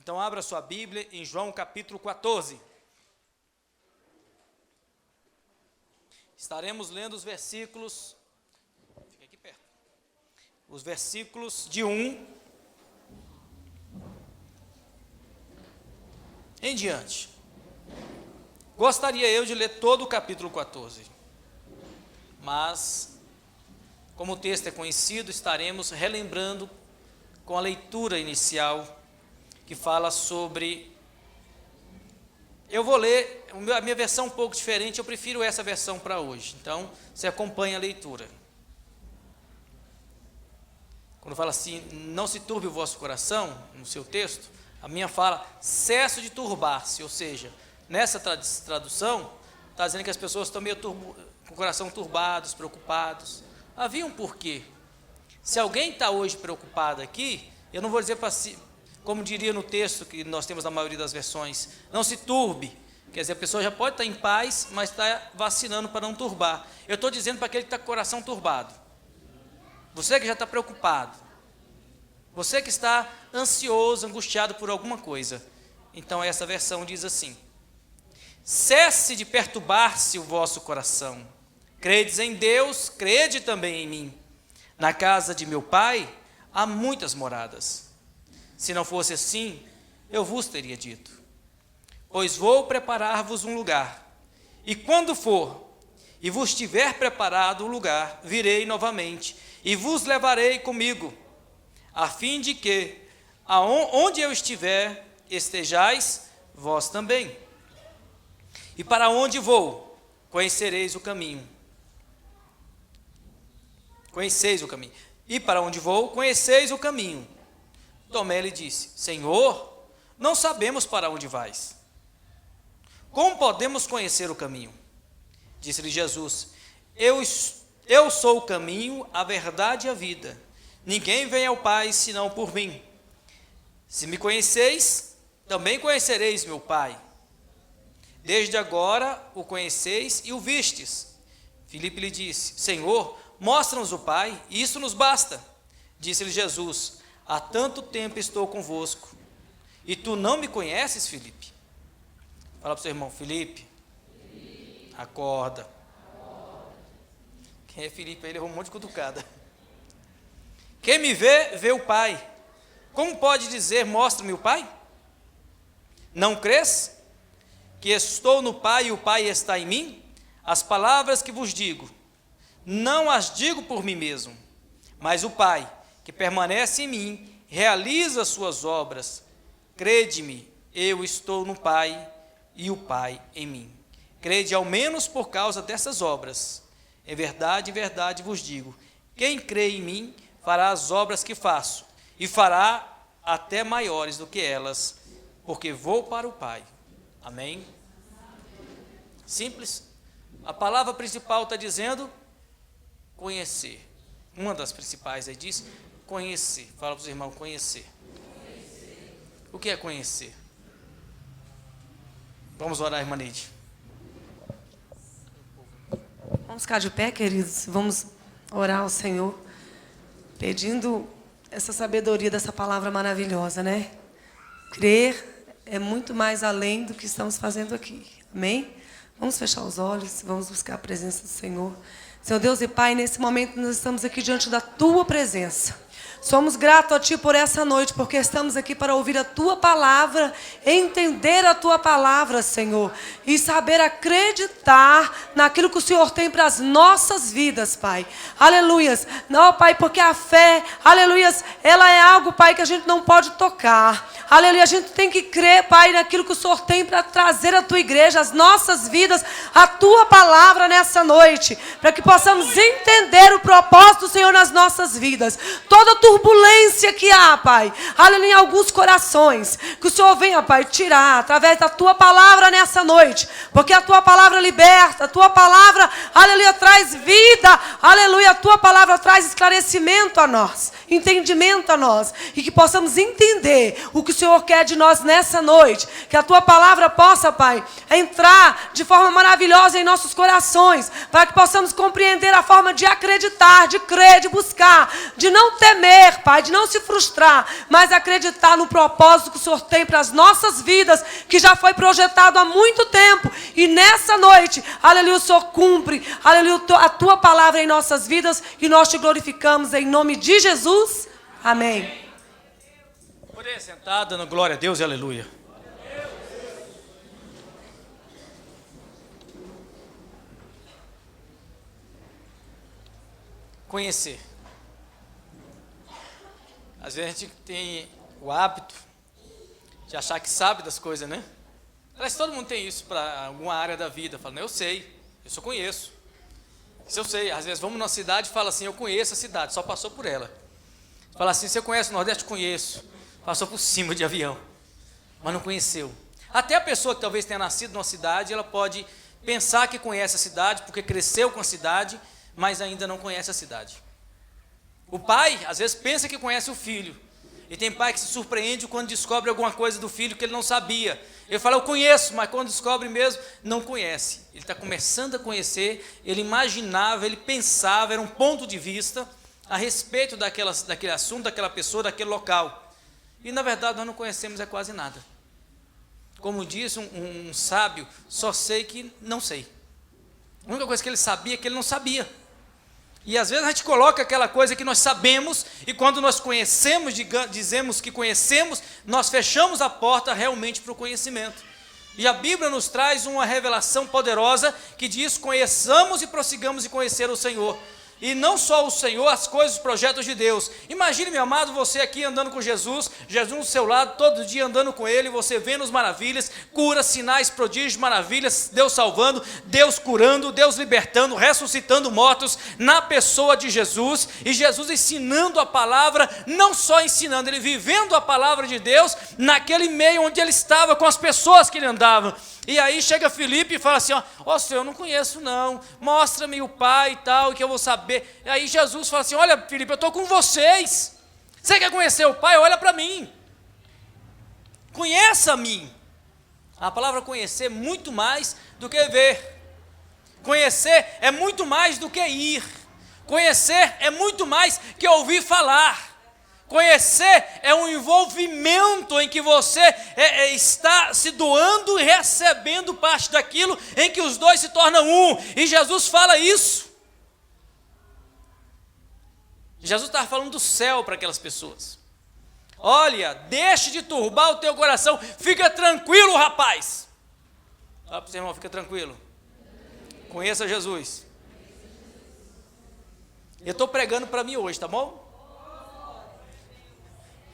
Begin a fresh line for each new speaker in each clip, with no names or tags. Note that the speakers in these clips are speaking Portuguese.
Então abra sua Bíblia em João capítulo 14. Estaremos lendo os versículos, fica aqui perto, os versículos de 1 em diante. Gostaria eu de ler todo o capítulo 14, mas, como o texto é conhecido, estaremos relembrando com a leitura inicial, que fala sobre... Eu vou ler, a minha versão um pouco diferente, eu prefiro essa versão para hoje. Então, você acompanha a leitura. Quando fala assim, não se turbe o vosso coração, no seu texto, a minha fala, cesse de turbar-se, ou seja, nessa tradução, está dizendo que as pessoas estão meio com o coração turbados, preocupados. Havia um porquê. Se alguém está hoje preocupado aqui, eu não vou dizer para si, como diria no texto que nós temos na maioria das versões, não se turbe. Quer dizer, a pessoa já pode estar em paz, mas está vacinando para não turbar. Eu estou dizendo para aquele que está com o coração turbado. Você que já está preocupado. Você que está ansioso, angustiado por alguma coisa. Então essa versão diz assim: cesse de perturbar-se o vosso coração. Credes em Deus, crede também em mim. Na casa de meu Pai há muitas moradas. Se não fosse assim, eu vos teria dito. Pois vou preparar-vos um lugar. E quando for, e vos tiver preparado o lugar, virei novamente, e vos levarei comigo, a fim de que, onde eu estiver, estejais vós também. E para onde vou, conhecereis o caminho. Conheceis o caminho. E para onde vou, conheceis o caminho. Tomé lhe disse: Senhor, não sabemos para onde vais. Como podemos conhecer o caminho? Disse-lhe Jesus: Eu sou o caminho, a verdade e a vida. Ninguém vem ao Pai senão por mim. Se me conheceis, também conhecereis meu Pai. Desde agora o conheceis e o vistes. Filipe lhe disse: Senhor, mostra-nos o Pai, e isso nos basta. Disse-lhe Jesus: há tanto tempo estou convosco, e tu não me conheces, Filipe? Fala para o seu irmão: Filipe, acorda. Quem é Filipe? Ele levou um monte de cutucada. Quem me vê, vê o Pai. Como pode dizer, mostra-me o Pai? Não crês que estou no Pai e o Pai está em mim? As palavras que vos digo, não as digo por mim mesmo, mas o Pai, que permanece em mim, realiza as suas obras. Crede-me, eu estou no Pai e o Pai em mim. Crede ao menos por causa dessas obras. Em verdade vos digo, quem crê em mim fará as obras que faço, e fará até maiores do que elas, porque vou para o Pai. Amém? Simples. A palavra principal está dizendo conhecer. Uma das principais aí diz conhecer. Fala para os irmãos, conhecer. O que é conhecer? Vamos orar, irmã Neide.
Vamos ficar de pé, queridos. Vamos orar ao Senhor, pedindo essa sabedoria dessa palavra maravilhosa, né? Crer é muito mais além do que estamos fazendo aqui. Amém? Vamos fechar os olhos, vamos buscar a presença do Senhor. Senhor Deus e Pai, nesse momento nós estamos aqui diante da Tua presença. Somos gratos a Ti por essa noite, porque estamos aqui para ouvir a Tua palavra, entender a Tua palavra, Senhor, e saber acreditar naquilo que o Senhor tem para as nossas vidas, Pai. Aleluias. Não, Pai, porque a fé, aleluias, ela é algo, Pai, que a gente não pode tocar. Aleluia, a gente tem que crer, Pai, naquilo que o Senhor tem para trazer à Tua igreja, as nossas vidas, a Tua palavra nessa noite, para que possamos entender o propósito do Senhor nas nossas vidas. Toda turbulência que há, Pai, aleluia, em alguns corações, que o Senhor venha, Pai, tirar através da Tua palavra nessa noite, porque a Tua palavra liberta, a Tua palavra, aleluia, traz vida, aleluia, a Tua palavra traz esclarecimento a nós, entendimento a nós, e que possamos entender o que o Senhor quer de nós nessa noite. Que a Tua palavra possa, Pai, entrar de forma maravilhosa em nossos corações, para que possamos compreender a forma de acreditar, de crer, de buscar, de não temer, Pai, de não se frustrar, mas acreditar no propósito que o Senhor tem para as nossas vidas, que já foi projetado há muito tempo. E nessa noite, aleluia, o Senhor cumpre, aleluia, a Tua palavra em nossas vidas, e nós te glorificamos em nome de Jesus. Amém.
Poder sentar, dando glória a Deus e aleluia. Conhecer. Às vezes a gente tem o hábito de achar que sabe das coisas, né? Aliás, todo mundo tem isso para alguma área da vida. Fala, eu sei, eu só conheço. Isso eu sei. Às vezes vamos numa cidade e fala assim, eu conheço a cidade, só passou por ela. Fala assim, você conhece o Nordeste? Conheço. Passou por cima de avião, mas não conheceu. Até a pessoa que talvez tenha nascido numa cidade, ela pode pensar que conhece a cidade, porque cresceu com a cidade, mas ainda não conhece a cidade. O pai, às vezes, pensa que conhece o filho. E tem pai que se surpreende quando descobre alguma coisa do filho que ele não sabia. Ele fala, eu conheço, mas quando descobre mesmo, não conhece. Ele está começando a conhecer, ele imaginava, ele pensava, era um ponto de vista a respeito daquele assunto, daquela pessoa, daquele local. E, na verdade, nós não conhecemos quase nada. Como disse um sábio, só sei que não sei. A única coisa que ele sabia é que ele não sabia. E, às vezes, a gente coloca aquela coisa que nós sabemos, e quando nós conhecemos, dizemos que conhecemos, nós fechamos a porta realmente para o conhecimento. E a Bíblia nos traz uma revelação poderosa que diz, conheçamos e prossigamos em conhecer o Senhor. E não só o Senhor, as coisas, os projetos de Deus. Imagine, meu amado, você aqui andando com Jesus, Jesus do seu lado, todo dia andando com Ele, você vendo as maravilhas, curas, sinais, prodígios, maravilhas, Deus salvando, Deus curando, Deus libertando, ressuscitando mortos na pessoa de Jesus, e Jesus ensinando a palavra, não só ensinando, Ele vivendo a palavra de Deus, naquele meio onde Ele estava, com as pessoas que Ele andava. E aí chega Filipe e fala assim, ó Senhor, eu não conheço não, mostra-me o Pai e tal, que eu vou saber. E aí Jesus fala assim, olha Filipe, eu estou com vocês, você quer conhecer o Pai? Olha para mim, conheça-me. A palavra conhecer é muito mais do que ver, conhecer é muito mais do que ir, conhecer é muito mais que ouvir falar. Conhecer é um envolvimento em que você está se doando e recebendo parte daquilo em que os dois se tornam um. E Jesus fala isso. Jesus estava falando do céu para aquelas pessoas. Olha, deixe de turbar o teu coração. Fica tranquilo, rapaz. Fala para o seu irmão, fica tranquilo. Conheça Jesus. Eu estou pregando para mim hoje, tá bom?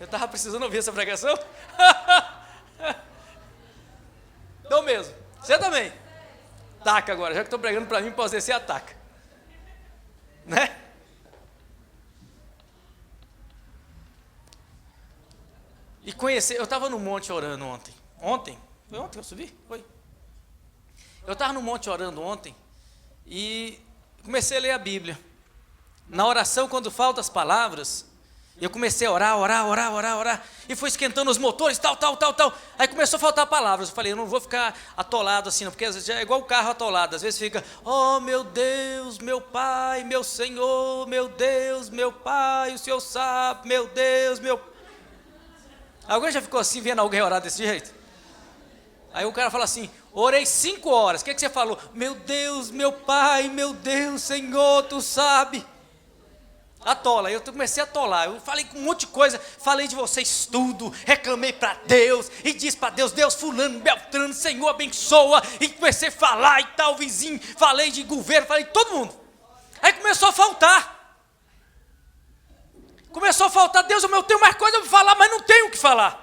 Eu estava precisando ouvir essa pregação? Então mesmo. Você também. Taca agora. Já que estou pregando para mim, posso descer, ataca. Né? E conhecer. Eu estava no monte orando ontem. Ontem? Foi ontem que eu subi? Foi. Eu estava no monte orando ontem e comecei a ler a Bíblia. Na oração, quando faltam as palavras, eu comecei a orar, e foi esquentando os motores, tal. Aí começou a faltar palavras. Eu falei, eu não vou ficar atolado assim, não, porque às vezes é igual o carro atolado. Às vezes fica, oh meu Deus, meu Pai, meu Senhor, meu Deus, meu Pai, o Senhor sabe, meu Deus, meu... Alguém já ficou assim, vendo alguém orar desse jeito? Aí o cara fala assim, orei 5 horas, o que você falou? Meu Deus, meu Pai, meu Deus, Senhor, Tu sabe. Atola, eu comecei a atolar, eu falei com um monte de coisa, falei de vocês tudo, reclamei para Deus, e disse para Deus, Deus fulano, beltrano, Senhor abençoa, e comecei a falar e tal, vizinho, falei de governo, falei de todo mundo. Aí começou a faltar, Deus, eu tenho mais coisa para falar, mas não tenho o que falar.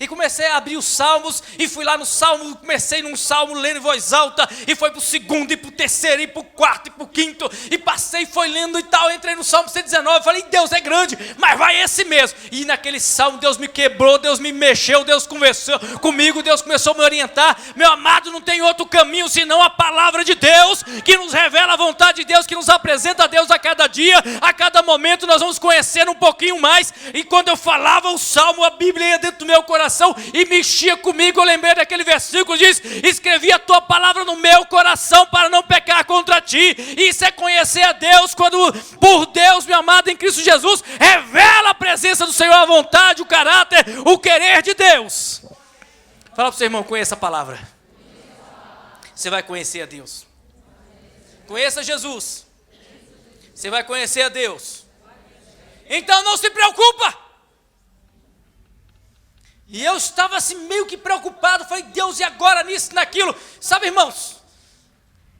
E comecei a abrir os salmos, e fui lá no salmo, comecei num salmo lendo em voz alta, e foi para o segundo, e para o terceiro, e para o quarto, e para o quinto, e passei, foi lendo e tal, entrei no salmo 119, falei, Deus é grande, mas vai esse mesmo. E naquele salmo Deus me quebrou, Deus me mexeu, Deus conversou comigo, Deus começou a me orientar. Meu amado, não tem outro caminho senão a palavra de Deus, que nos revela a vontade de Deus, que nos apresenta a Deus a cada dia, a cada momento nós vamos conhecer um pouquinho mais. E quando eu falava o salmo, a Bíblia ia dentro do meu coração, coração e mexia comigo. Eu lembrei daquele versículo que diz: escrevi a tua palavra no meu coração para não pecar contra ti. Isso é conhecer a Deus, quando por Deus, meu amado, em Cristo Jesus, revela a presença do Senhor, a vontade, o caráter, o querer de Deus. Fala para o seu irmão: conheça a palavra. Você vai conhecer a Deus. Conheça Jesus. Você vai conhecer a Deus. Então não se preocupa. E eu estava assim meio que preocupado. Falei: Deus, e agora nisso, naquilo? Sabe, irmãos?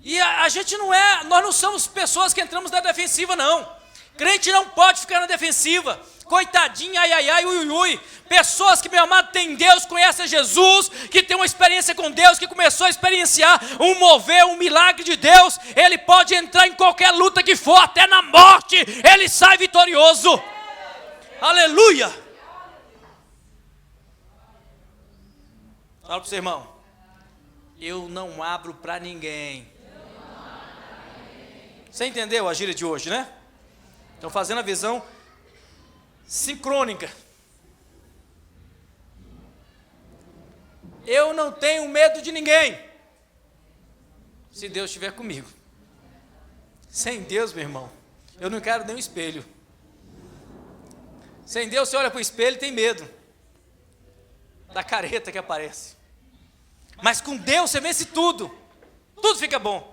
E a gente nós não somos pessoas que entramos na defensiva, não. Crente não pode ficar na defensiva. Coitadinho, ai, ai, ai, ui, ui, ui. Pessoas que, meu amado, tem Deus, conhecem Jesus, que tem uma experiência com Deus, que começou a experienciar um mover, um milagre de Deus. Ele pode entrar em qualquer luta que for, até na morte, ele sai vitorioso. Aleluia. Fala para o seu irmão: eu não abro para ninguém. Você entendeu a gíria de hoje, né? Estão fazendo a visão sincrônica. Eu não tenho medo de ninguém, se Deus estiver comigo. Sem Deus, meu irmão, eu não quero nem um espelho. Sem Deus, você olha para o espelho e tem medo da careta que aparece. Mas com Deus você vence tudo. Tudo fica bom.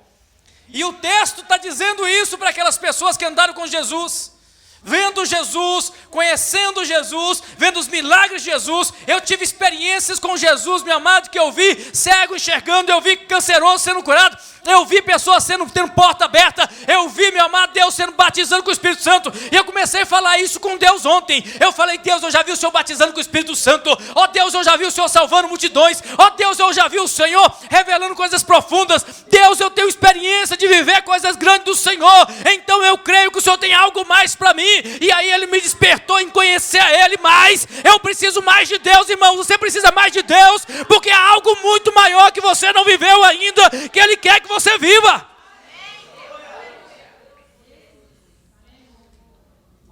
E o texto está dizendo isso para aquelas pessoas que andaram com Jesus, vendo Jesus, conhecendo Jesus, vendo os milagres de Jesus. Eu tive experiências com Jesus, meu amado, que eu vi cego enxergando, eu vi canceroso sendo curado, eu vi pessoas tendo porta aberta, eu vi, meu amado, Deus sendo batizando com o Espírito Santo. E eu comecei a falar isso com Deus ontem. Eu falei: Deus, eu já vi o Senhor batizando com o Espírito Santo. Ó Deus, eu já vi o Senhor salvando multidões. Ó Deus, eu já vi o Senhor revelando coisas profundas. Deus, eu tenho experiência de viver coisas grandes do Senhor. Então eu creio que o Senhor tem algo mais para mim. E aí Ele me despertou em conhecer a Ele mais. Eu preciso mais de Deus, irmão. Você precisa mais de Deus, porque há algo muito maior que você não viveu ainda, que Ele quer que você viva.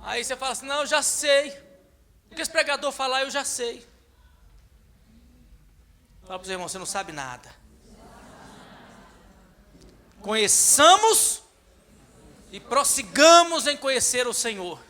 Aí você fala assim: não, eu já sei. O que esse pregador falar, eu já sei. Fala para os irmãos: você não sabe nada. Conheçamos e prossigamos em conhecer o Senhor.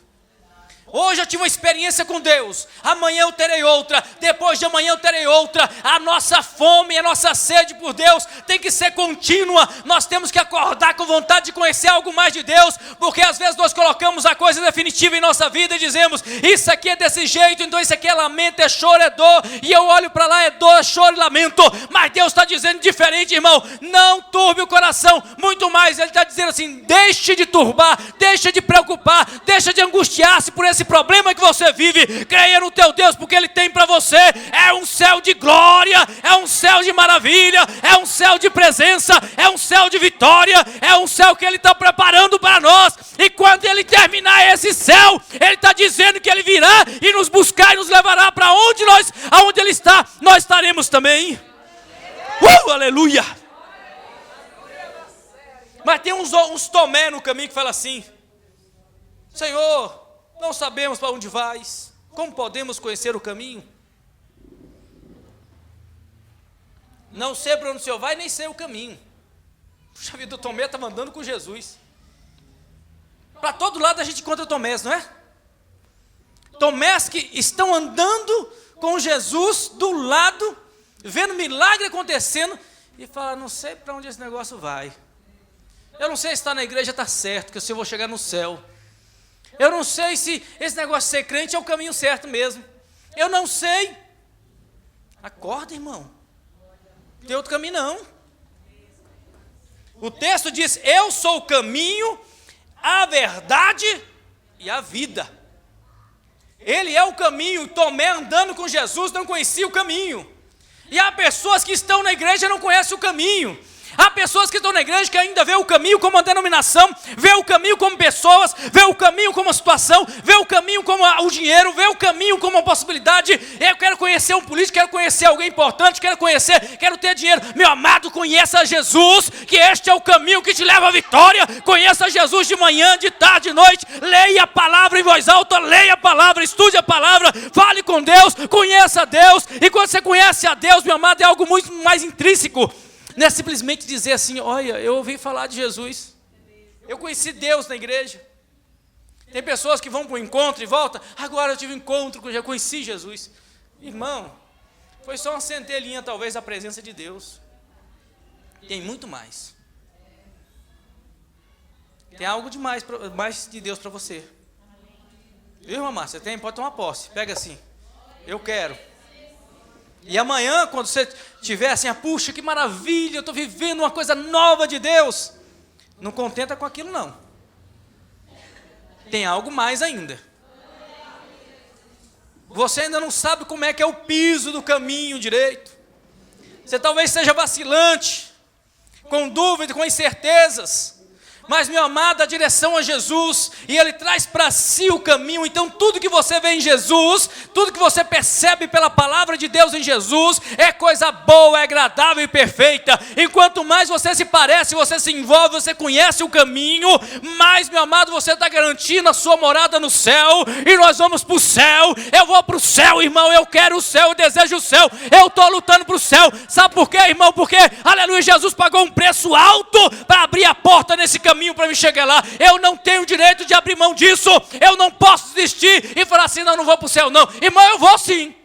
Hoje eu tive uma experiência com Deus, amanhã eu terei outra, depois de amanhã eu terei outra. A nossa fome, a nossa sede por Deus tem que ser contínua. Nós temos que acordar com vontade de conhecer algo mais de Deus, porque às vezes nós colocamos a coisa definitiva em nossa vida e dizemos: isso aqui é desse jeito, então isso aqui é lamento, é choro, é dor. E eu olho para lá, é dor, é choro e lamento. Mas Deus está dizendo diferente, irmão: não turbe o coração. Muito mais, Ele está dizendo assim: deixe de turbar, deixe de preocupar, deixe de angustiar-se por esse problema que você vive. Creia no teu Deus, porque Ele tem para você é um céu de glória, é um céu de maravilha, é um céu de presença, é um céu de vitória, é um céu que Ele está preparando para nós. E quando Ele terminar esse céu, Ele está dizendo que Ele virá e nos buscar e nos levará para aonde Ele está, nós estaremos também. Aleluia! Mas tem uns Tomé no caminho que fala assim: Senhor, não sabemos para onde vais, como podemos conhecer o caminho? Não sei para onde o Senhor vai, nem sei o caminho. Puxa vida, o Tomé estava andando com Jesus. Para todo lado a gente encontra Tomés, não é? Tomés que estão andando com Jesus do lado, vendo milagre acontecendo, e fala: não sei para onde esse negócio vai. Eu não sei se estar na igreja está certo, que eu vou chegar no céu. Eu não sei se esse negócio de ser crente é o caminho certo mesmo. Eu não sei. Acorda, irmão. Não tem outro caminho não. O texto diz: eu sou o caminho, a verdade e a vida. Ele é o caminho. Tomé, andando com Jesus, não conhecia o caminho. E há pessoas que estão na igreja e não conhecem o caminho. Há pessoas que estão na igreja que ainda vê o caminho como uma denominação, vê o caminho como pessoas, vê o caminho como uma situação, vê o caminho como o dinheiro, vê o caminho como uma possibilidade. Eu quero conhecer um político, quero conhecer alguém importante, quero ter dinheiro. Meu amado, conheça Jesus, que este é o caminho que te leva à vitória. Conheça Jesus de manhã, de tarde, de noite. Leia a palavra em voz alta, leia a palavra, estude a palavra, fale com Deus, conheça a Deus. E quando você conhece a Deus, meu amado, é algo muito mais intrínseco. Não é simplesmente dizer assim, olha, eu ouvi falar de Jesus, eu conheci Deus na igreja. Tem pessoas que vão para o encontro e voltam, agora eu tive um encontro, eu já conheci Jesus. Irmão, foi só uma centelhinha talvez da presença de Deus. Tem muito mais. Tem algo demais, mais de Deus para você. Viu, irmã Márcia? Pode tomar posse, pega assim, eu quero. E amanhã, quando você tiver assim, puxa, que maravilha, eu estou vivendo uma coisa nova de Deus. Não contenta com aquilo, não. Tem algo mais ainda. Você ainda não sabe como é que é o piso do caminho direito. Você talvez seja vacilante, com dúvida, com incertezas. Mas, meu amado, a direção é Jesus, e Ele traz para si o caminho. Então tudo que você vê em Jesus, tudo que você percebe pela palavra de Deus em Jesus, é coisa boa, é agradável e perfeita. E quanto mais você se parece, você se envolve, você conhece o caminho, mais, meu amado, você está garantindo a sua morada no céu. E nós vamos para o céu. Eu vou para o céu, irmão, eu quero o céu, eu desejo o céu, eu estou lutando para o céu. Sabe por quê, irmão? Porque, aleluia, Jesus pagou um preço alto para abrir a porta nesse caminho para me chegar lá. Eu não tenho direito de abrir mão disso. Eu não posso desistir e falar assim, não vou para o céu não. Irmão, eu vou sim.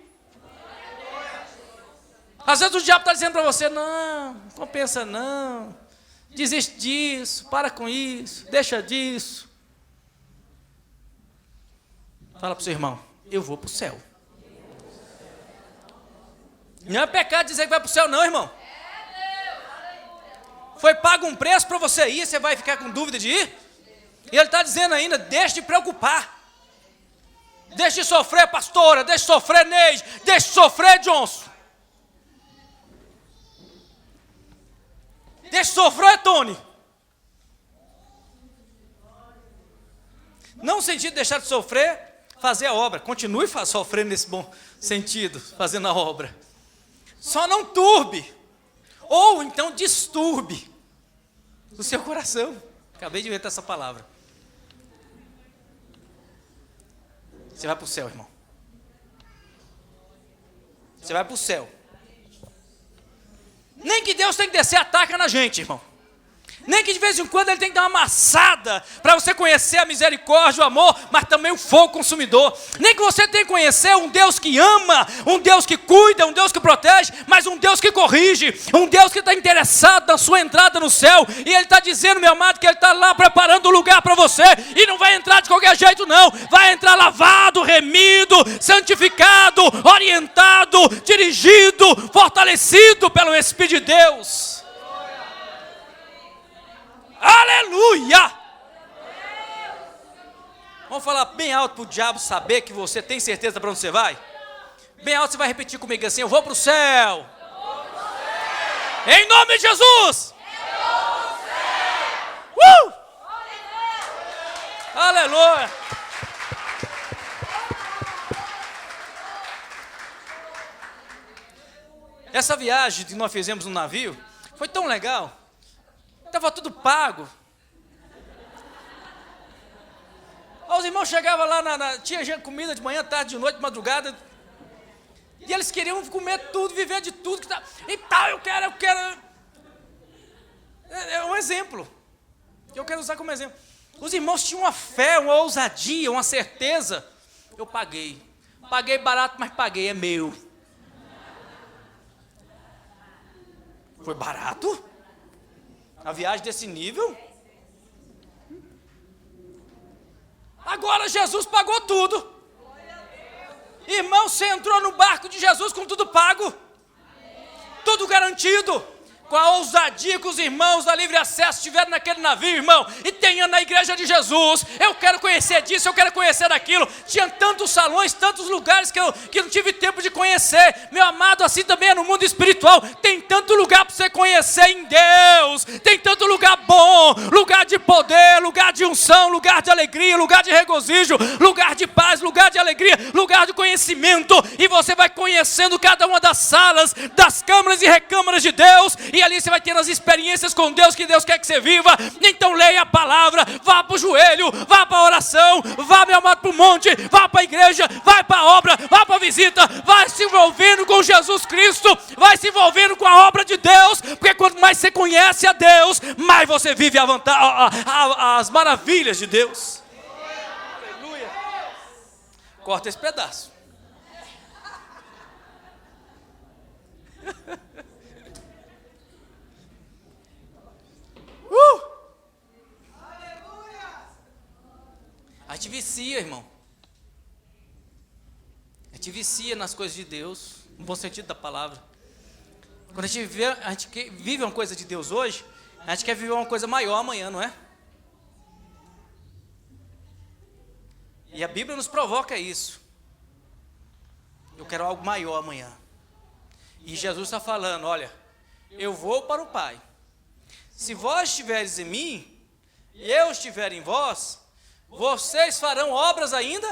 Às vezes o diabo está dizendo para você, não compensa não, desiste disso, para com isso, deixa disso. Fala para o seu irmão, eu vou para o céu. Não é pecado dizer que vai para o céu não, irmão. Foi pago um preço para você ir, você vai ficar com dúvida de ir? E ele está dizendo ainda, deixe de preocupar. Deixe de sofrer, pastora, deixe de sofrer, Neide, deixe de sofrer, Johnson. Deixe de sofrer, Tony. Não no sentido de deixar de sofrer, fazer a obra. Continue sofrendo nesse bom sentido, fazendo a obra. Só não turbe, ou então disturbe o seu coração. Acabei de inventar essa palavra. Você vai para o céu, irmão. Você vai para o céu. Nem que Deus tenha que descer a taca na gente, irmão. Nem que de vez em quando Ele tem que dar uma amassada para você conhecer a misericórdia, o amor, mas também o fogo consumidor. Nem que você tenha que conhecer um Deus que ama, um Deus que cuida, um Deus que protege, mas um Deus que corrige, um Deus que está interessado na sua entrada no céu. E Ele está dizendo, meu amado, que Ele está lá preparando um lugar para você. E não vai entrar de qualquer jeito não. Vai entrar lavado, remido, santificado, orientado, dirigido, fortalecido pelo Espírito de Deus. Aleluia! Vamos falar bem alto para o diabo saber que você tem certeza para onde você vai? Bem alto, você vai repetir comigo assim, eu vou para o céu. Em nome de Jesus! Aleluia! Essa viagem que nós fizemos no navio foi tão legal. Estava tudo pago. Os irmãos chegavam lá, tinha comida de manhã, tarde, de noite, de madrugada. E eles queriam comer tudo, viver de tudo. E tal, eu quero. É um exemplo. Que eu quero usar como exemplo. Os irmãos tinham uma fé, uma ousadia, uma certeza. Eu paguei. Paguei barato, mas paguei, é meu. Foi barato? A viagem desse nível? Agora Jesus pagou tudo. Irmão, você entrou no barco de Jesus com tudo pago. Tudo garantido. com a ousadia que os irmãos da Livre Acesso tiveram naquele navio, irmão, e tenha na igreja de Jesus. Eu quero conhecer disso, eu quero conhecer daquilo. Tinha tantos salões, tantos lugares que eu não tive tempo de conhecer. Meu amado, assim também é no mundo espiritual. Tem tanto lugar para você conhecer em Deus. Tem tanto lugar bom, lugar de poder, lugar de unção, lugar de alegria, lugar de regozijo, lugar de paz, lugar de alegria, lugar de conhecimento. E você vai conhecendo cada uma das salas, das câmaras e recâmaras de Deus. E ali você vai ter as experiências com Deus que Deus quer que você viva. Então leia a palavra, vá para o joelho, vá para a oração, vá, meu amado, para o monte, vá para a igreja, vai para a obra, vá para a visita, vai se envolvendo com Jesus Cristo, vai se envolvendo com a obra de Deus, porque quanto mais você conhece a Deus, mais você vive as maravilhas de Deus. Aleluia. Corta esse pedaço. A gente vicia, irmão. A gente vicia nas coisas de Deus, no bom sentido da palavra. Quando a gente vive uma coisa de Deus hoje, a gente quer viver uma coisa maior amanhã, não é? E a Bíblia nos provoca isso. Eu quero algo maior amanhã. E Jesus está falando, olha, eu vou para o Pai. Se vós estiveres em mim, e eu estiver em vós, vocês farão obras ainda?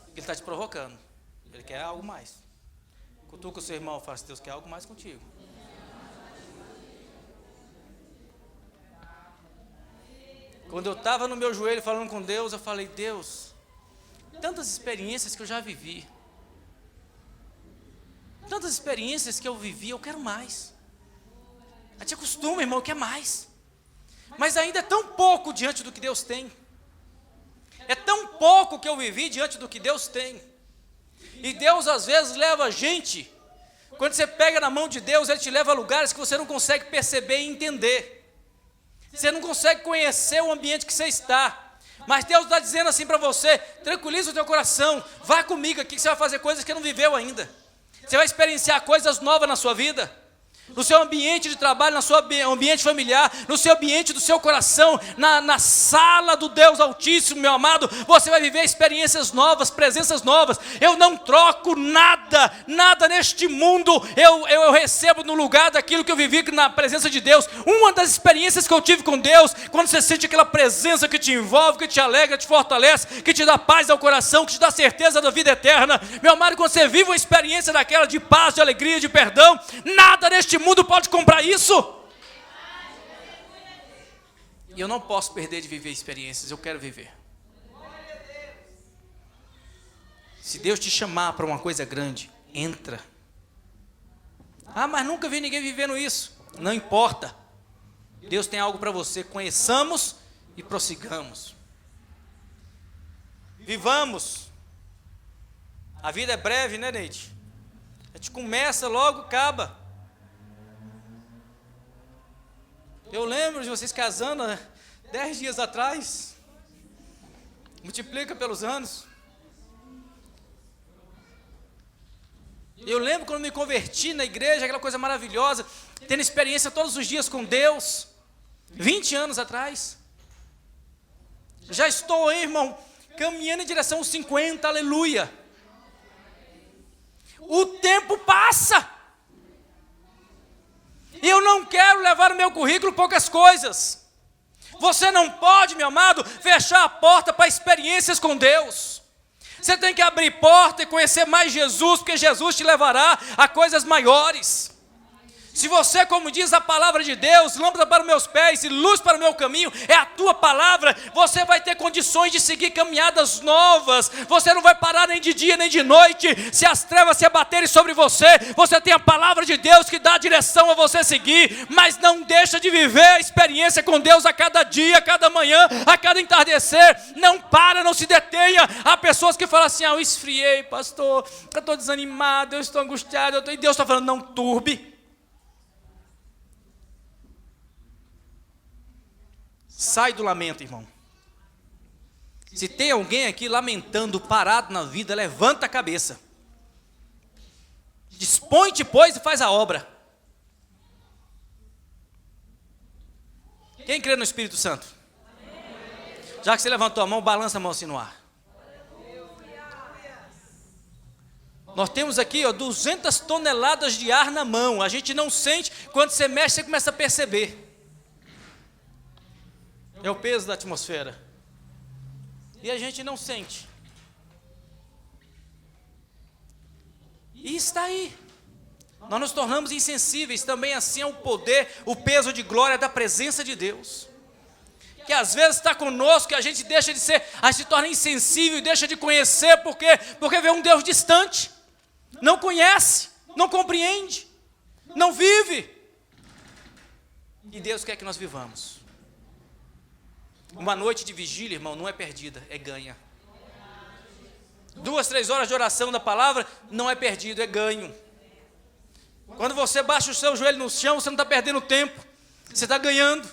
Ele está te provocando. Ele quer algo mais. Cutuca o seu irmão e fala, Deus quer algo mais contigo. Quando eu estava no meu joelho falando com Deus, eu falei, Deus, tantas experiências que eu já vivi. Tantas experiências que eu vivi, eu quero mais. A gente acostuma, irmão, quer mais. Mas ainda é tão pouco diante do que Deus tem. É tão pouco que eu vivi diante do que Deus tem. E Deus às vezes leva a gente, quando você pega na mão de Deus, Ele te leva a lugares que você não consegue perceber e entender. Você não consegue conhecer o ambiente que você está. Mas Deus está dizendo assim para você, tranquiliza o teu coração, vai comigo aqui que você vai fazer coisas que não viveu ainda. Você vai experienciar coisas novas na sua vida. No seu ambiente de trabalho, no seu ambiente familiar, no seu ambiente do seu coração, na sala do Deus Altíssimo, meu amado, você vai viver experiências novas, presenças novas. Eu não troco nada neste mundo, eu recebo no lugar daquilo que eu vivi na presença de Deus. Uma das experiências que eu tive com Deus, quando você sente aquela presença que te envolve, que te alegra, te fortalece, que te dá paz ao coração, que te dá certeza da vida eterna, meu amado, quando você vive uma experiência daquela de paz, de alegria, de perdão, nada neste mundo pode comprar isso. E eu não posso perder de viver experiências, eu quero viver. Se Deus te chamar para uma coisa grande, entra. Ah, mas nunca vi ninguém vivendo isso. Não importa. Deus tem algo para você. Conheçamos e prossigamos. Vivamos. A vida é breve, né, Neide? A gente começa, logo acaba. Eu lembro de vocês casando 10 dias atrás. Multiplica pelos anos. Eu lembro quando me converti na igreja, aquela coisa maravilhosa, tendo experiência todos os dias com Deus. 20 anos atrás. Já estou aí, irmão, caminhando em direção aos 50, aleluia. O tempo passa. E eu não quero levar no meu currículo poucas coisas. Você não pode, meu amado, fechar a porta para experiências com Deus. Você tem que abrir porta e conhecer mais Jesus, porque Jesus te levará a coisas maiores. Se você, como diz a palavra de Deus, lâmpada para os meus pés e luz para o meu caminho, é a tua palavra, você vai ter condições de seguir caminhadas novas. Você não vai parar nem de dia nem de noite. Se as trevas se abaterem sobre você, você tem a palavra de Deus que dá a direção a você seguir, mas não deixa de viver a experiência com Deus a cada dia, a cada manhã, a cada entardecer. Não para, não se detenha. Há pessoas que falam assim, eu esfriei, pastor, eu estou desanimado, eu estou angustiado, e Deus está falando, não turbe. Sai do lamento, irmão. Se tem alguém aqui lamentando, parado na vida, levanta a cabeça. Dispõe-te, pois, e faz a obra. Quem crê no Espírito Santo? Já que você levantou a mão, balança a mão assim no ar. Nós temos aqui 200 toneladas de ar na mão. A gente não sente, quando você mexe, você começa a perceber. É o peso da atmosfera. E a gente não sente. E está aí. Nós nos tornamos insensíveis. Também assim é o poder, o peso de glória da presença de Deus. Que às vezes está conosco, que a gente deixa de ser, a gente se torna insensível e deixa de conhecer, porque vê um Deus distante. Não conhece, não compreende, não vive. E Deus quer que nós vivamos. Uma noite de vigília, irmão, não é perdida, é ganha. 2, 3 horas de oração da palavra, não é perdido, é ganho. Quando você baixa o seu joelho no chão, você não está perdendo tempo, você está ganhando.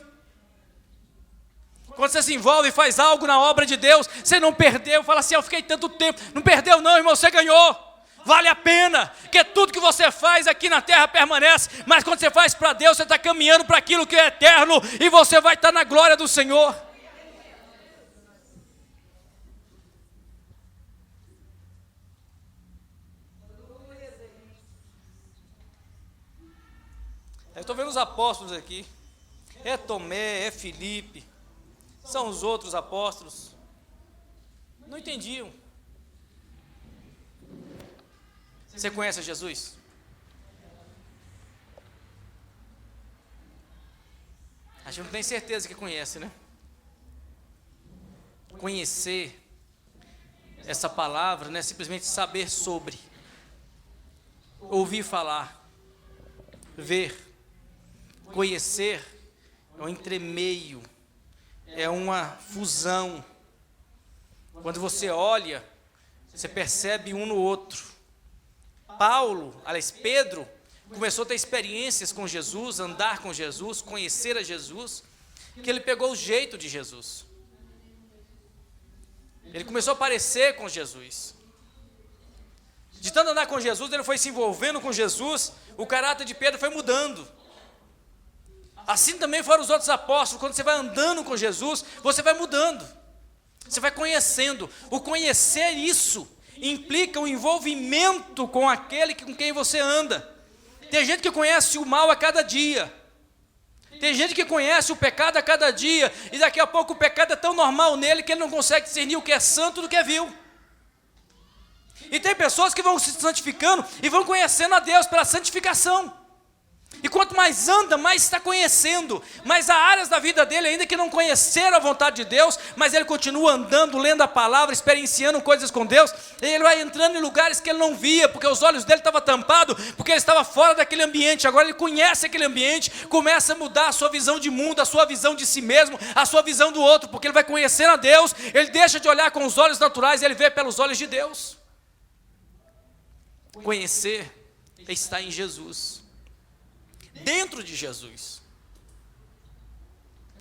Quando você se envolve e faz algo na obra de Deus, você não perdeu, fala assim, eu fiquei tanto tempo. Não perdeu não, irmão, você ganhou. Vale a pena, porque tudo que você faz aqui na terra permanece, mas quando você faz para Deus, você está caminhando para aquilo que é eterno, e você vai estar na glória do Senhor. Eu estou vendo os apóstolos aqui, é Tomé, é Filipe, são os outros apóstolos, não entendiam. Você conhece Jesus? A gente não tem certeza que conhece, né? Conhecer essa palavra não é simplesmente saber sobre, ouvir falar, ver. Conhecer é um entremeio, é uma fusão. Quando você olha, você percebe um no outro. Pedro, começou a ter experiências com Jesus, andar com Jesus, conhecer a Jesus, que ele pegou o jeito de Jesus. Ele começou a parecer com Jesus. De tanto andar com Jesus, ele foi se envolvendo com Jesus, o caráter de Pedro foi mudando. Assim também foram os outros apóstolos. Quando você vai andando com Jesus, você vai mudando, você vai conhecendo. O conhecer isso implica um envolvimento com aquele com quem você anda. Tem gente que conhece o mal a cada dia, tem gente que conhece o pecado a cada dia, e daqui a pouco o pecado é tão normal nele que ele não consegue discernir o que é santo do que é vil. E tem pessoas que vão se santificando e vão conhecendo a Deus pela santificação. E quanto mais anda, mais está conhecendo. Mas há áreas da vida dele ainda que não conheceram a vontade de Deus, mas ele continua andando, lendo a palavra, experienciando coisas com Deus. E ele vai entrando em lugares que ele não via, porque os olhos dele estavam tampados, porque ele estava fora daquele ambiente. Agora ele conhece aquele ambiente, começa a mudar a sua visão de mundo, a sua visão de si mesmo, a sua visão do outro, porque ele vai conhecendo a Deus. Ele deixa de olhar com os olhos naturais e ele vê pelos olhos de Deus. Conhecer está em Jesus, dentro de Jesus.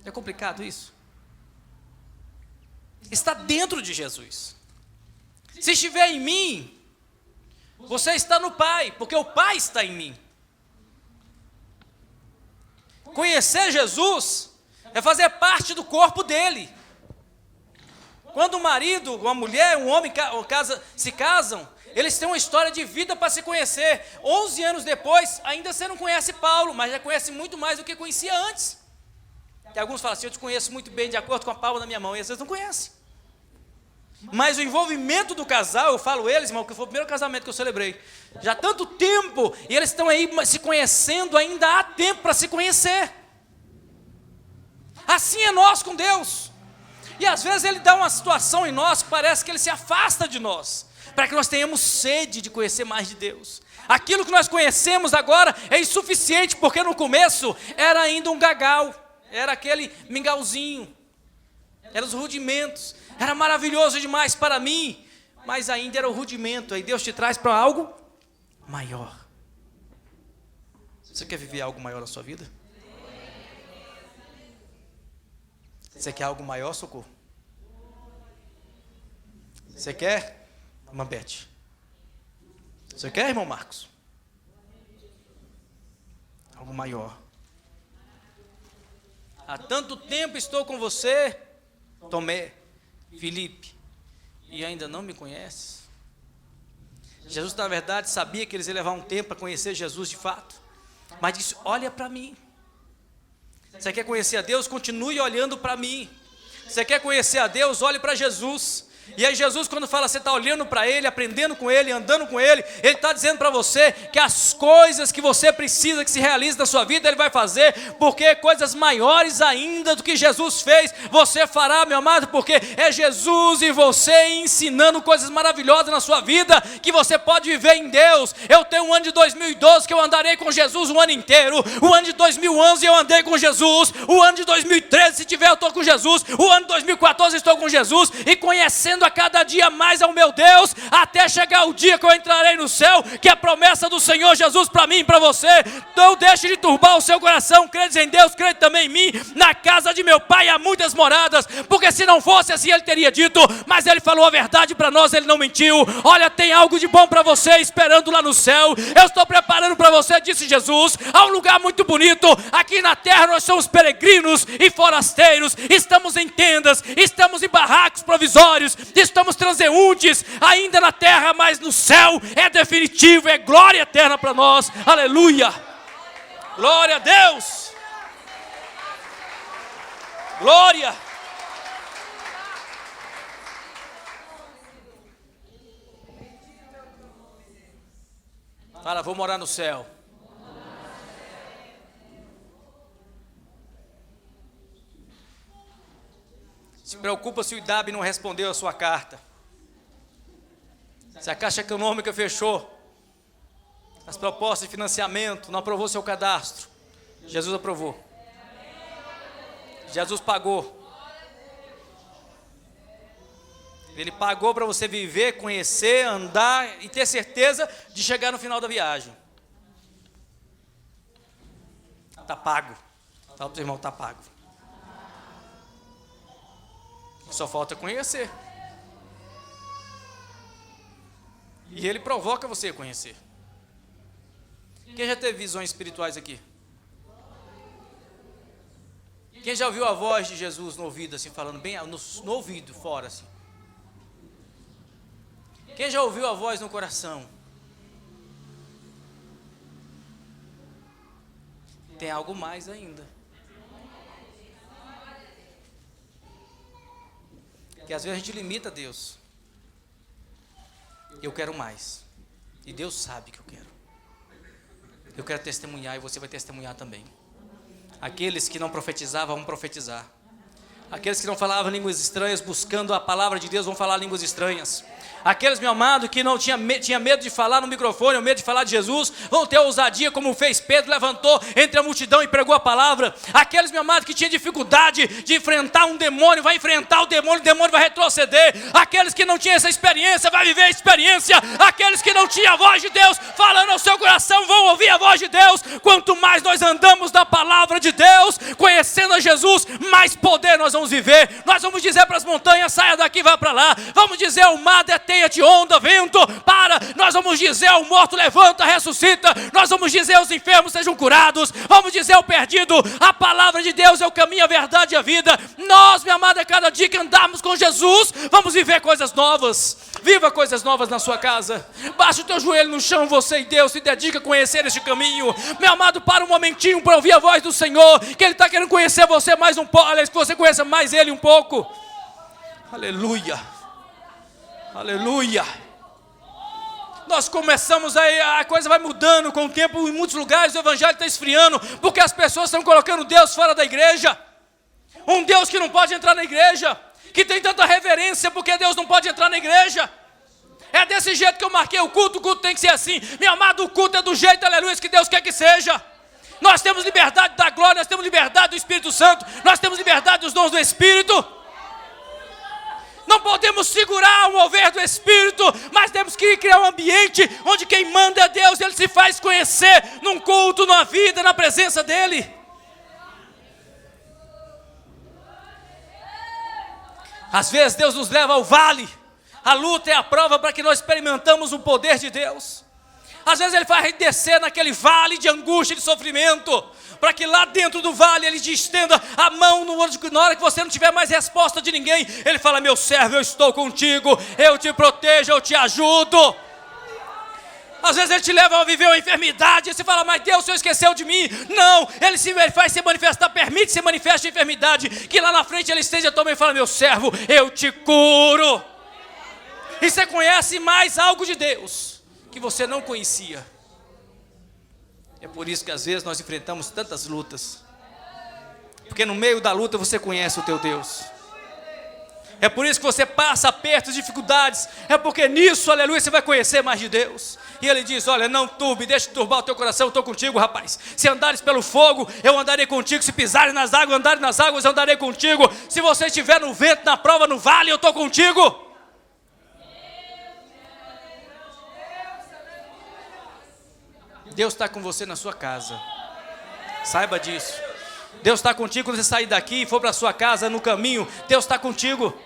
É complicado isso? Está dentro de Jesus. Se estiver em mim, você está no Pai, porque o Pai está em mim. Conhecer Jesus é fazer parte do corpo dele. Quando um marido, uma mulher, um homem se casam, eles têm uma história de vida para se conhecer. 11 anos depois, ainda você não conhece Paulo, mas já conhece muito mais do que conhecia antes. E alguns falam assim, eu te conheço muito bem de acordo com a palma da minha mão, e às vezes não conhecem. Mas o envolvimento do casal, eu falo eles, irmão, que foi o primeiro casamento que eu celebrei. Já há tanto tempo, e eles estão aí se conhecendo, ainda há tempo para se conhecer. Assim é nós com Deus. E às vezes ele dá uma situação em nós, parece que ele se afasta de nós, para que nós tenhamos sede de conhecer mais de Deus. Aquilo que nós conhecemos agora é insuficiente, porque no começo era ainda um gagal, era aquele mingauzinho, eram os rudimentos, era maravilhoso demais para mim, mas ainda era o rudimento. Aí Deus te traz para algo maior. Você quer viver algo maior na sua vida? Você quer algo maior, Socorro? Você quer? Irmã Beth. Você quer, irmão Marcos? Algo maior. há tanto tempo estou com você, Tomé, Filipe, e ainda não me conheces? Jesus, na verdade, sabia que eles iam levar um tempo para conhecer Jesus de fato, mas disse: olha para mim. Você quer conhecer a Deus? Continue olhando para mim. Você quer conhecer a Deus? Olhe para Jesus. E aí Jesus, quando fala, você está olhando para Ele, aprendendo com Ele, andando com Ele, Ele está dizendo para você que as coisas que você precisa que se realize na sua vida, Ele vai fazer, porque coisas maiores ainda do que Jesus fez, você fará, meu amado, porque é Jesus e você ensinando coisas maravilhosas na sua vida, que você pode viver em Deus. Eu tenho um ano de 2012 que eu andarei com Jesus o ano inteiro, o ano de 2011 eu andei com Jesus, o ano de 2013, se tiver, eu estou com Jesus, o ano de 2014 estou com Jesus, e conhecendo a cada dia mais ao meu Deus, até chegar o dia que eu entrarei no céu, que é a promessa do Senhor Jesus para mim e para você. Não deixe de turbar o seu coração, crede em Deus, crede também em mim. Na casa de meu pai há muitas moradas, porque se não fosse assim ele teria dito, mas ele falou a verdade para nós, ele não mentiu. Olha, tem algo de bom para você esperando lá no céu, eu estou preparando para você, disse Jesus, há um lugar muito bonito. Aqui na terra nós somos peregrinos e forasteiros, estamos em tendas, estamos em barracos provisórios, estamos transeuntes ainda na terra, mas no céu é definitivo, é glória eterna para nós. Aleluia, glória a Deus, glória. Fala, vou morar no céu. Se preocupa se o IDAB não respondeu a sua carta. Se a Caixa Econômica fechou as propostas de financiamento, não aprovou seu cadastro. Jesus aprovou. Jesus pagou. Ele pagou para você viver, conhecer, andar e ter certeza de chegar no final da viagem. Está pago. Fala para o seu irmão, está pago. Só falta conhecer. E Ele provoca você a conhecer. Quem já teve visões espirituais aqui? Quem já ouviu a voz de Jesus no ouvido, assim, falando bem no ouvido, fora, assim? Quem já ouviu a voz no coração? Tem algo mais ainda. Que às vezes a gente limita Deus. Eu quero mais. E Deus sabe que eu quero. Eu quero testemunhar e você vai testemunhar também. Aqueles que não profetizavam vão profetizar. Aqueles que não falavam línguas estranhas, buscando a palavra de Deus, vão falar línguas estranhas. Aqueles, meu amado, que não tinha medo de falar no microfone, ou medo de falar de Jesus, vão ter ousadia como fez Pedro, levantou entre a multidão e pregou a palavra. Aqueles, meu amado, que tinha dificuldade de enfrentar um demônio, vai enfrentar o demônio vai retroceder. Aqueles que não tinham essa experiência, vai viver a experiência. Aqueles que não tinham a voz de Deus falando ao seu coração, vão ouvir a voz de Deus. Quanto mais nós andamos na palavra de Deus, conhecendo a Jesus, mais poder nós vamos viver. Nós vamos dizer para as montanhas, saia daqui, vá para lá. Vamos dizer ao mar, detenha-te, onda, vento, para. Nós vamos dizer ao morto, levanta, ressuscita. Nós vamos dizer aos enfermos, sejam curados. Vamos dizer ao perdido, a palavra de Deus é o caminho, a verdade e a vida. Nós, minha amada, cada dia que andarmos com Jesus, vamos viver coisas novas. Viva coisas novas na sua casa. Baixa o teu joelho no chão, você e Deus, se dedica a conhecer este caminho. Meu amado, para um momentinho para ouvir a voz do Senhor, que Ele está querendo conhecer você mais um pouco, aliás, que você conheça mais Ele um pouco. Aleluia. Aleluia. Nós começamos a coisa vai mudando com o tempo. Em muitos lugares o evangelho está esfriando, porque as pessoas estão colocando Deus fora da igreja. Um Deus que não pode entrar na igreja, que tem tanta reverência, porque Deus não pode entrar na igreja. É desse jeito que eu marquei o culto tem que ser assim. Meu amado, o culto é do jeito, aleluia, que Deus quer que seja. Nós temos liberdade da glória, nós temos liberdade do Espírito Santo, nós temos liberdade dos dons do Espírito. Não podemos segurar o mover do Espírito, mas temos que criar um ambiente onde quem manda é Deus, Ele se faz conhecer num culto, numa vida, na presença dEle. Às vezes Deus nos leva ao vale, a luta é a prova para que nós experimentamos o poder de Deus. Às vezes Ele faz a gente descer naquele vale de angústia e de sofrimento, para que lá dentro do vale Ele te estenda a mão na hora que você não tiver mais resposta de ninguém. Ele fala: meu servo, eu estou contigo, eu te protejo, eu te ajudo. Às vezes Ele te leva a viver uma enfermidade, e você fala: mas Deus, o Senhor esqueceu de mim. Não, Ele faz se manifestar, permite que se manifeste a enfermidade, que lá na frente Ele esteja também e fala: meu servo, eu te curo. E você conhece mais algo de Deus que você não conhecia. É por isso que às vezes nós enfrentamos tantas lutas, porque no meio da luta você conhece o teu Deus. É por isso que você passa apertos, dificuldades. É porque nisso, aleluia, você vai conhecer mais de Deus. E Ele diz: olha, não turbe, deixa de turbar o teu coração, eu estou contigo, rapaz. Se andares pelo fogo, eu andarei contigo. Se pisares nas águas, andares nas águas, eu andarei contigo. Se você estiver no vento, na prova, no vale, eu estou contigo. Deus está com você na sua casa. Saiba disso. Deus está contigo quando você sair daqui e for para a sua casa no caminho. Deus está contigo.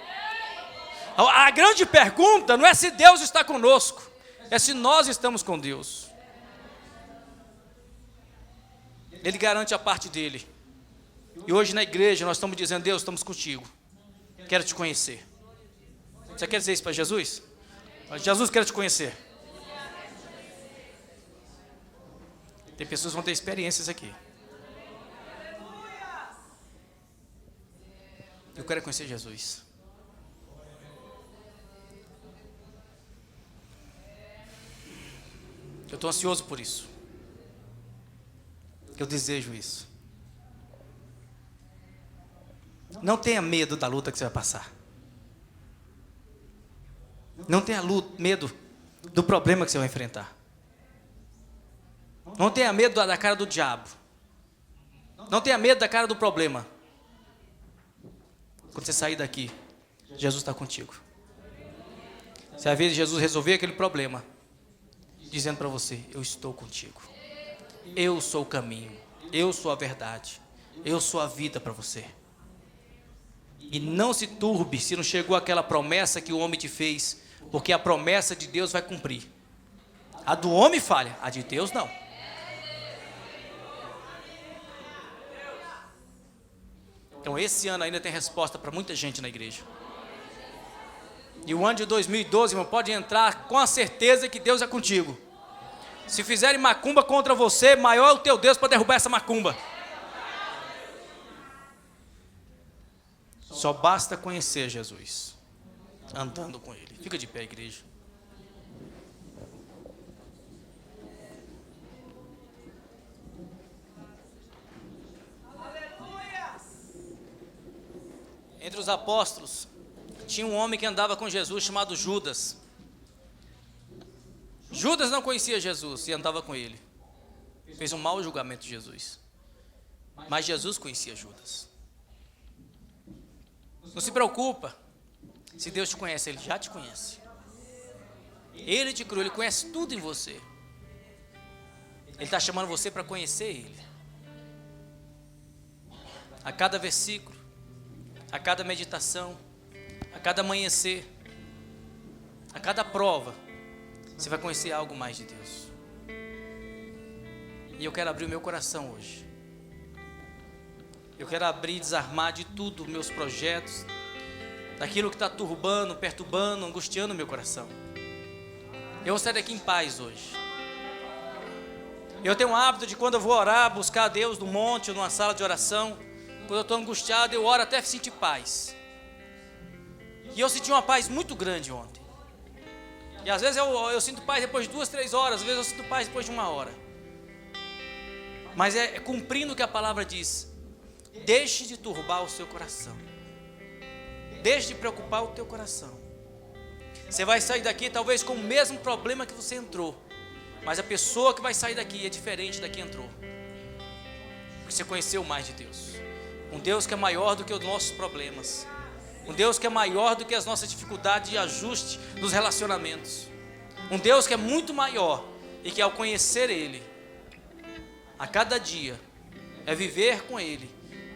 A grande pergunta não é se Deus está conosco, é se nós estamos com Deus. Ele garante a parte dele. E hoje na igreja nós estamos dizendo: Deus, estamos contigo. Quero te conhecer. Você quer dizer isso para Jesus? Jesus, quero te conhecer. Tem pessoas que vão ter experiências aqui. Eu quero conhecer Jesus. Eu estou ansioso por isso. Eu desejo isso. Não tenha medo da luta que você vai passar. Não tenha medo do problema que você vai enfrentar. Não tenha medo da cara do diabo. Não tenha medo da cara do problema. Quando você sair daqui, Jesus está contigo. Você vai ver Jesus resolver aquele problema, dizendo para você: eu estou contigo. Eu sou o caminho. Eu sou a verdade. Eu sou a vida para você. E não se turbe se não chegou aquela promessa que o homem te fez, porque a promessa de Deus vai cumprir. A do homem falha, a de Deus não. Então esse ano ainda tem resposta para muita gente na igreja. E o ano de 2012, irmão, pode entrar com a certeza que Deus é contigo. Se fizerem macumba contra você, maior é o teu Deus para derrubar essa macumba. Só basta conhecer Jesus, andando com Ele. Fica de pé, igreja. Entre os apóstolos, tinha um homem que andava com Jesus chamado Judas. Judas não conhecia Jesus e andava com ele. Fez um mau julgamento de Jesus. Mas Jesus conhecia Judas. Não se preocupa. Se Deus te conhece, Ele já te conhece. Ele te criou, Ele conhece tudo em você. Ele está chamando você para conhecer Ele. A cada versículo, a cada meditação, a cada amanhecer, a cada prova, você vai conhecer algo mais de Deus. E eu quero abrir o meu coração hoje. Eu quero abrir e desarmar de tudo meus projetos, daquilo que está turbando, perturbando, angustiando o meu coração. Eu vou sair daqui em paz hoje. Eu tenho um hábito de quando eu vou orar, buscar a Deus no monte ou numa sala de oração, quando eu estou angustiado, eu oro até sentir paz. E eu senti uma paz muito grande ontem. E às vezes eu sinto paz depois de 2, 3 horas, às vezes eu sinto paz depois de 1 hora. Mas é cumprindo o que a palavra diz. Deixe de turbar o seu coração. Deixe de preocupar o teu coração. Você vai sair daqui talvez com o mesmo problema que você entrou, mas a pessoa que vai sair daqui é diferente da que entrou, porque você conheceu mais de Deus. Um Deus que é maior do que os nossos problemas. Um Deus que é maior do que as nossas dificuldades de ajuste nos relacionamentos. Um Deus que é muito maior e que ao conhecer Ele, a cada dia, é viver com Ele,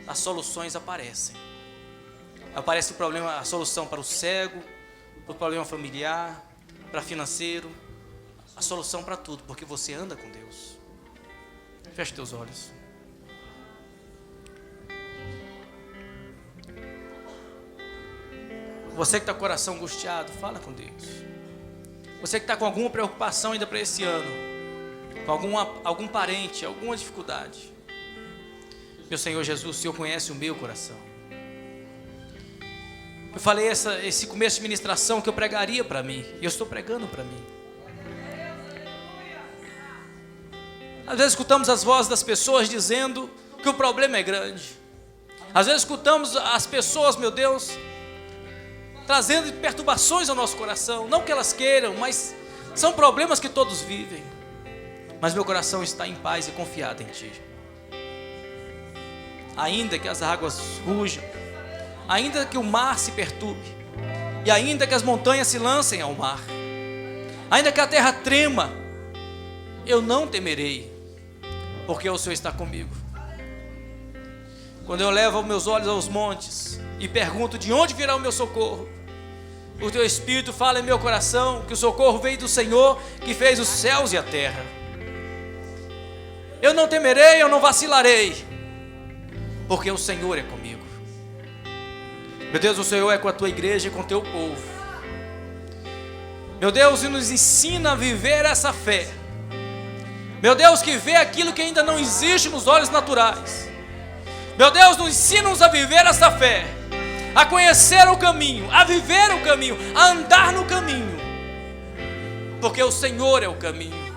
as soluções aparecem. Aparece o problema, a solução para o cego, para o problema familiar, para financeiro, a solução para tudo, porque você anda com Deus. Feche teus olhos. Você que está com o coração angustiado, fala com Deus. Você que está com alguma preocupação ainda para esse ano, com algum parente, alguma dificuldade. Meu Senhor Jesus, o Senhor conhece o meu coração. Eu falei esse começo de ministração que eu pregaria para mim, e eu estou pregando para mim. Às vezes escutamos as vozes das pessoas dizendo que o problema é grande. Às vezes escutamos as pessoas, meu Deus, trazendo perturbações ao nosso coração. Não que elas queiram, mas são problemas que todos vivem. Mas meu coração está em paz e confiado em Ti. Ainda que as águas rujam, ainda que o mar se perturbe, e ainda que as montanhas se lancem ao mar, ainda que a terra trema, eu não temerei, porque o Senhor está comigo. Quando eu levo meus olhos aos montes e pergunto de onde virá o meu socorro, o Teu Espírito fala em meu coração que o socorro veio do Senhor, que fez os céus e a terra. Eu não temerei, eu não vacilarei, porque o Senhor é comigo. Meu Deus, o Senhor é com a Tua igreja e com o Teu povo. Meu Deus, e nos ensina a viver essa fé. Meu Deus, que vê aquilo que ainda não existe nos olhos naturais. Meu Deus, nos ensina-nos a viver essa fé, a conhecer o caminho, a viver o caminho, a andar no caminho, porque o Senhor é o caminho.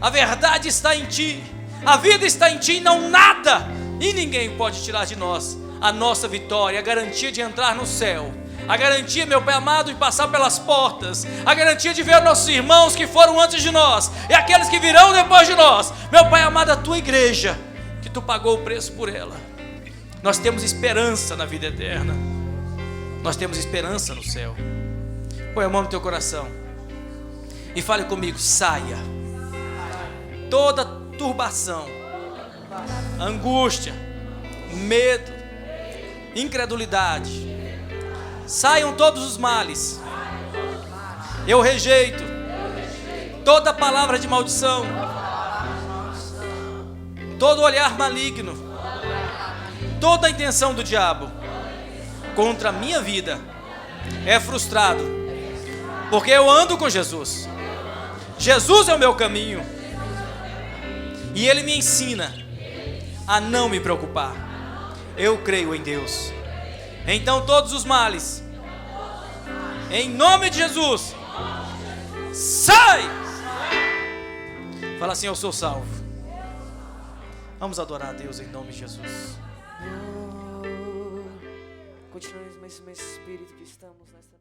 A verdade está em Ti, a vida está em Ti, não nada e ninguém pode tirar de nós a nossa vitória, a garantia de entrar no céu, a garantia, meu Pai amado, de passar pelas portas, a garantia de ver nossos irmãos que foram antes de nós e aqueles que virão depois de nós. Meu Pai amado, a Tua igreja, que Tu pagou o preço por ela. Nós temos esperança na vida eterna, nós temos esperança no céu. Põe a mão no teu coração e fale comigo: saia toda turbação, angústia, medo, incredulidade. Saiam todos os males. Eu rejeito toda palavra de maldição, todo olhar maligno, toda a intenção do diabo contra a minha vida é frustrado, porque eu ando com Jesus. Jesus é o meu caminho e Ele me ensina a não me preocupar. Eu creio em Deus. Então todos os males, em nome de Jesus, sai! Fala assim: eu sou salvo. Vamos adorar a Deus em nome de Jesus.
Continuamos nesse espírito que estamos nessa